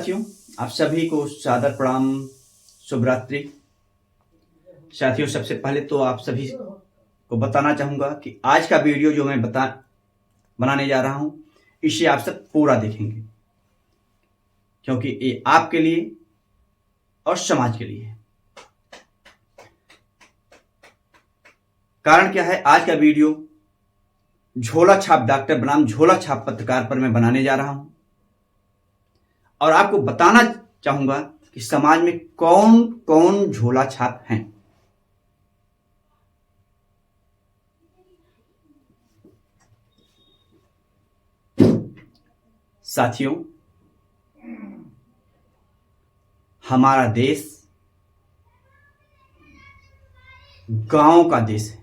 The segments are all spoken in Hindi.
साथियों, आप सभी को सादर प्रणाम, शुभ रात्रि। साथियों, सबसे पहले तो आप सभी को बताना चाहूँगा कि आज का वीडियो जो मैं बनाने जा रहा हूँ, इसे आप सब पूरा देखेंगे, क्योंकि ये आपके लिए और समाज के लिए है। कारण क्या है, आज का वीडियो झोला छाप डॉक्टर बनाम झोला छाप पत्रकार पर मैं बनाने जा रहा हूं और आपको बताना चाहूंगा कि समाज में कौन कौन झोला छाप हैं। साथियों, हमारा देश गांवों का देश है,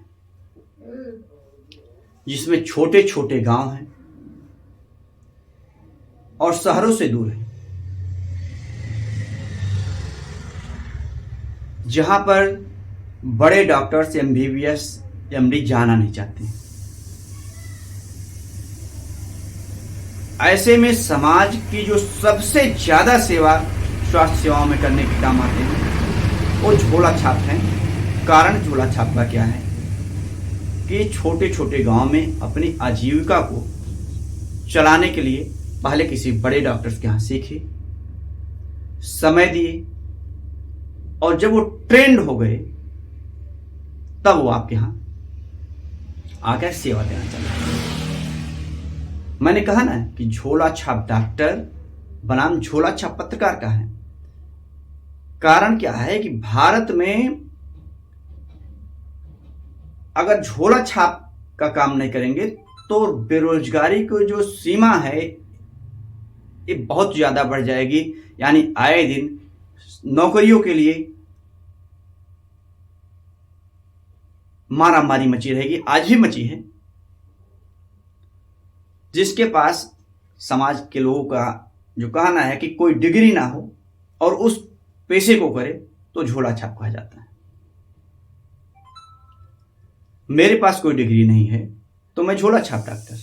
जिसमें छोटे छोटे गांव हैं और शहरों से दूर है, जहां पर बड़े डॉक्टर्स MBBS MD जाना नहीं चाहते हैं। ऐसे में समाज की जो सबसे ज्यादा सेवा स्वास्थ्य सेवाओं में करने के काम आते हैं वो झोला छाप हैं। कारण झोला छाप का क्या है कि छोटे छोटे गांव में अपनी आजीविका को चलाने के लिए पहले किसी बड़े डॉक्टर्स के यहाँ सीखे, समय दिए, और जब वो ट्रेंड हो गए तब वो आपके यहाँ आकर सेवा देना चाहते हैं। मैंने कहा ना कि झोला छाप डॉक्टर बनाम झोला छाप पत्रकार का है। कारण क्या है कि भारत में अगर झोला छाप का काम नहीं करेंगे तो बेरोजगारी की जो सीमा है ये बहुत ज्यादा बढ़ जाएगी। यानी आए दिन नौकरियों के लिए मारामारी मची रहेगी, आज भी मची है। जिसके पास समाज के लोगों का जो कहना है कि कोई डिग्री ना हो और उस पेशे को करे तो झोला छाप कहा जाता है। मेरे पास कोई डिग्री नहीं है तो मैं झोला छाप डॉक्टर,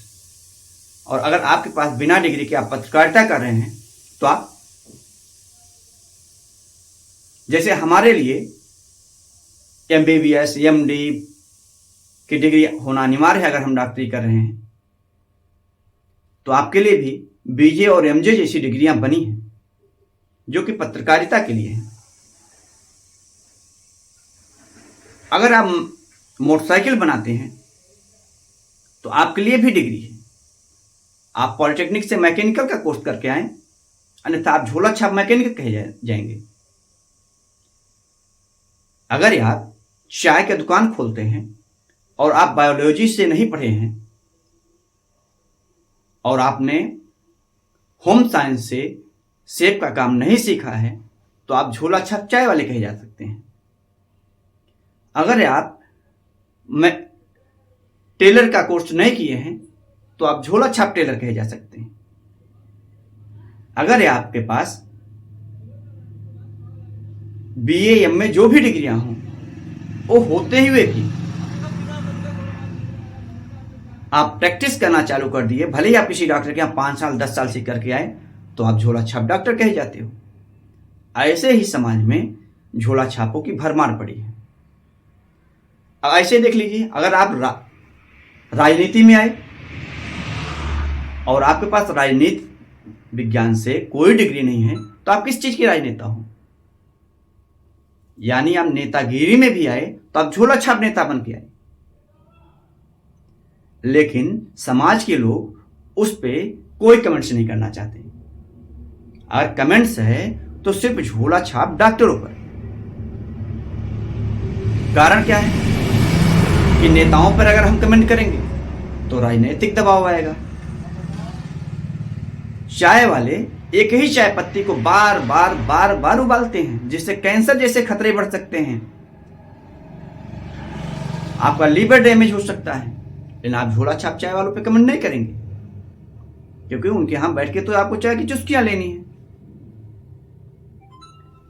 और अगर आपके पास बिना डिग्री के आप पत्रकारिता कर रहे हैं तो आप, जैसे हमारे लिए MBBS MD की डिग्री होना अनिवार्य है अगर हम डॉक्टरी कर रहे हैं, तो आपके लिए भी BJ और MJ जैसी डिग्रियां बनी हैं जो कि पत्रकारिता के लिए हैं। अगर आप मोटरसाइकिल बनाते हैं तो आपके लिए भी डिग्री है, आप पॉलिटेक्निक से मैकेनिकल का कोर्स करके आए, अन्यथा आप झोला छाप मैकेनिक कहे जाएंगे। अगर आप चाय की दुकान खोलते हैं और आप बायोलॉजी से नहीं पढ़े हैं और आपने होम साइंस से सेब का काम नहीं सीखा है तो आप झोला छाप चाय वाले कहे जा सकते हैं। अगर आप टेलर का कोर्स नहीं किए हैं तो आप झोला छाप टेलर कहे जा सकते हैं। अगर आपके पास BA MA जो भी डिग्रियां हों, वो होते हुए भी आप प्रैक्टिस करना चालू कर दिए, भले ही आप किसी डॉक्टर के यहाँ 5 साल 10 साल सीख करके आए, तो आप झोला छाप डॉक्टर कहे जाते हो। ऐसे ही समाज में झोला छापों की भरमार पड़ी है। ऐसे देख लीजिए, अगर आप राजनीति में आए और आपके पास राजनीति विज्ञान से कोई डिग्री नहीं है तो आप किस चीज के राजनेता हो। यानी आप नेतागिरी में भी आए तो आप झोला छाप नेता बन के आए, लेकिन समाज के लोग उस पे कोई कमेंट्स नहीं करना चाहते। अगर कमेंट्स है तो सिर्फ झोला छाप डॉक्टरों पर। कारण क्या है कि नेताओं पर अगर हम कमेंट करेंगे तो राजनीतिक दबाव आएगा। चाय वाले एक ही चाय पत्ती को बार बार उबालते हैं, जिससे कैंसर जैसे खतरे बढ़ सकते हैं, आपका लीवर डैमेज हो सकता है। लेकिन आप झोला छाप चाय वालों पे कमेंट नहीं करेंगे, क्योंकि उनके यहां बैठ के तो आपको चाय की चुस्कियां लेनी है।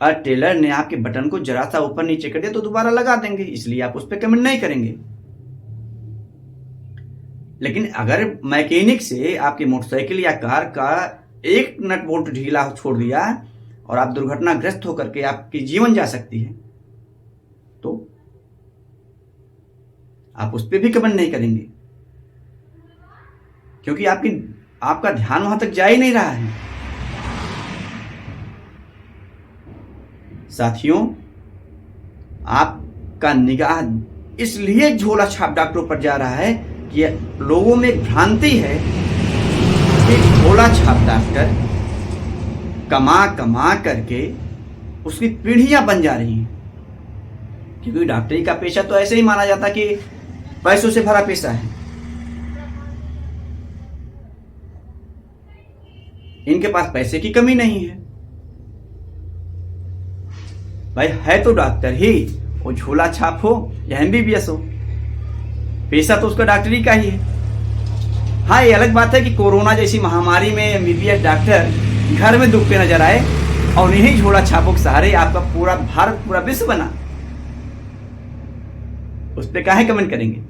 और टेलर ने आपके बटन को जरा सा ऊपर नीचे कर दिया तो दोबारा लगा देंगे, इसलिए आप उस पर कमेंट नहीं करेंगे। लेकिन अगर मैकेनिक से आपकी मोटरसाइकिल या कार का एक नट बोल्ट ढीला छोड़ दिया और आप दुर्घटनाग्रस्त होकर के आपकी जीवन जा सकती है, तो आप उस पर भी कमेंट नहीं करेंगे, क्योंकि आपका ध्यान वहां तक जा ही नहीं रहा है। साथियों, आपका निगाह इसलिए झोला छाप डॉक्टरों पर जा रहा है कि लोगों में एक भ्रांति है कि झोला छाप डॉक्टर कमा कमा करके उसकी पीढ़ियां बन जा रही हैं, क्योंकि डॉक्टरी का पेशा तो ऐसे ही माना जाता कि पैसों से भरा पेशा है। इनके पास पैसे की कमी नहीं है भाई, है तो डॉक्टर ही, वो झोला छाप हो या MBBS हो, पेशा तो उसका डॉक्टरी का ही है। हाँ, ये अलग बात है कि कोरोना जैसी महामारी में MBBS डॉक्टर घर में दुखते नजर आए और इन्हीं झोला छापों के सहारे आपका पूरा भारत, पूरा विश्व बना। उस पर काहे कमेंट करेंगे।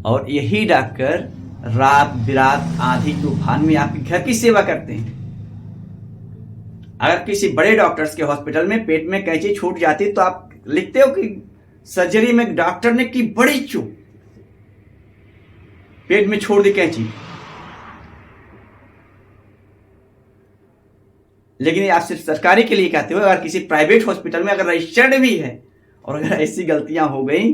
और यही डॉक्टर रात बिरात आंधी तूफान में आपके घर की सेवा करते हैं। अगर किसी बड़े डॉक्टर्स के हॉस्पिटल में पेट में कैंची छूट जाती तो आप लिखते हो कि सर्जरी में डॉक्टर ने की बड़ी चूक, पेट में छोड़ दी कैंची। लेकिन आप सिर्फ सरकारी के लिए कहते हो। अगर किसी प्राइवेट हॉस्पिटल में अगर रजिस्टर्ड भी है और अगर ऐसी गलतियां हो गई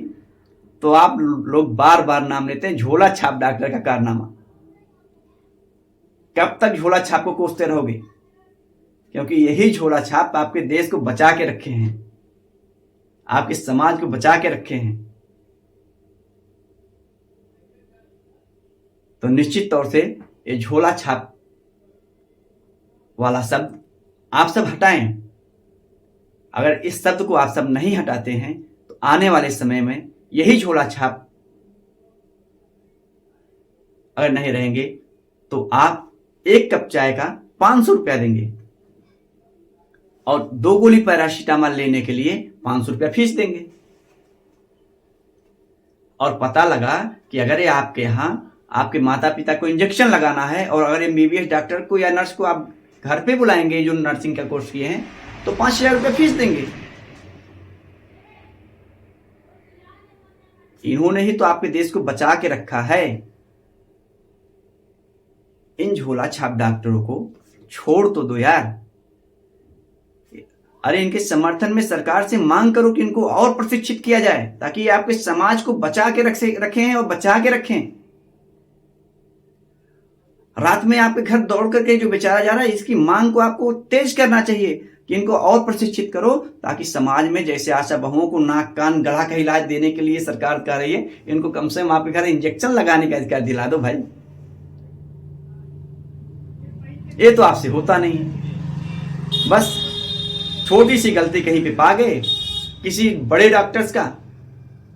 तो आप लोग बार बार नाम लेते हैं झोला छाप डॉक्टर का कारनामा। कब तक झोला छाप को कोसते रहोगे? क्योंकि यही झोला छाप आपके देश को बचा के रखे हैं, आपके समाज को बचा के रखे हैं। तो निश्चित तौर से ये झोला छाप वाला शब्द आप सब हटाएं। अगर इस शब्द को आप सब नहीं हटाते हैं तो आने वाले समय में यही झोला छाप अगर नहीं रहेंगे तो आप एक कप चाय का 500 रुपया देंगे और 2 गोली पैरासीटामोल लेने के लिए 500 रुपया फीस देंगे। और पता लगा कि अगर ये आपके यहाँ आपके माता पिता को इंजेक्शन लगाना है और अगर MBBS डॉक्टर को या नर्स को आप घर पे बुलाएंगे जो नर्सिंग का कोर्स किए हैं तो 5000 रुपया फीस देंगे। इन्होंने ही तो आपके देश को बचा के रखा है। इन झोला छाप डॉक्टरों को छोड़ तो दो यार। अरे इनके समर्थन में सरकार से मांग करो कि इनको और प्रशिक्षित किया जाए ताकि ये आपके समाज को बचा के रखें और बचा के रखें। रात में आपके घर दौड़ करके जो बेचारा जा रहा है इसकी मांग को आपको तेज करना चाहिए कि इनको और प्रशिक्षित करो ताकि समाज में जैसे आशा बहुओं को नाक कान गला का इलाज देने के लिए सरकार कर रही है, इनको कम से कम आपके घर इंजेक्शन लगाने का अधिकार दिला दो भाई। ये तो आपसे होता नहीं है। बस छोटी सी गलती कहीं पे पा गए किसी बड़े डॉक्टर्स का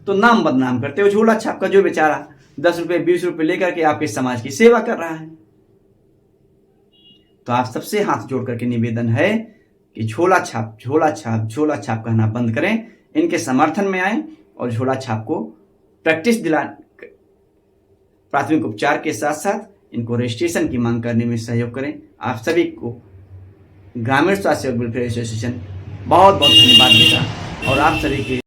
तो नाम बदनाम करते हो झोला छाप का, जो बेचारा 10 रुपए 20 रुपए लेकर के आपके समाज की सेवा कर रहा है। तो आप सबसे हाथ जोड़ करके निवेदन है कि झोला छाप झोला छाप झोला छाप कहना बंद करें, इनके समर्थन में आए और झोला छाप को प्रैक्टिस दिला, प्राथमिक उपचार के साथ साथ इनको रजिस्ट्रेशन की मांग करने में सहयोग करें। आप सभी को ग्रामीण स्वास्थ्य वेलफेयर एसोसिएशन बहुत बहुत धन्यवाद देगा और आप सभी के